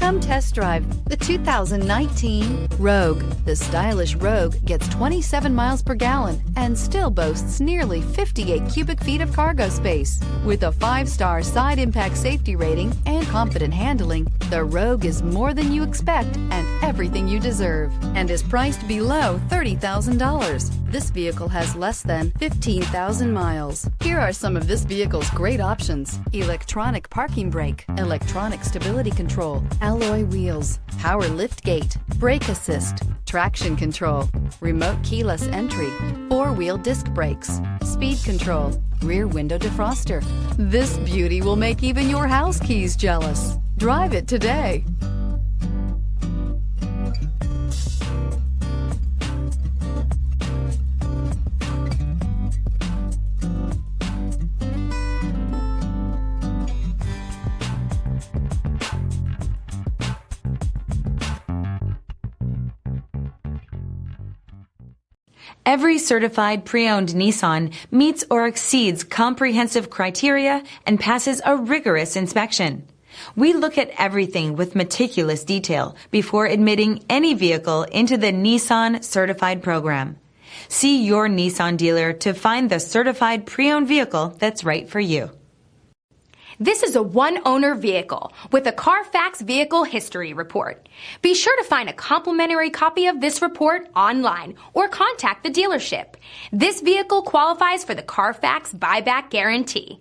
Come test drive the 2019 Rogue. The stylish Rogue gets 27 miles per gallon and still boasts nearly 58 cubic feet of cargo space. With a 5-star side impact safety rating and confident handling, the Rogue is more than you expect and everything you deserve, and is priced below $30,000. This vehicle has less than 15,000 miles. Here are some of this vehicle's great options: electronic parking brake, electronic stability control, alloy wheels, power lift gate, brake assist, traction control, remote keyless entry, 4-wheel disc brakes, speed control, rear window defroster. This beauty will make even your house keys jealous. Drive it today. Every certified pre-owned Nissan meets or exceeds comprehensive criteria and passes a rigorous inspection. We look at everything with meticulous detail before admitting any vehicle into the Nissan Certified Program. See your Nissan dealer to find the certified pre-owned vehicle that's right for you. This is a one-owner vehicle with a Carfax Vehicle History Report. Be sure to find a complimentary copy of this report online or contact the dealership. This vehicle qualifies for the Carfax Buyback Guarantee.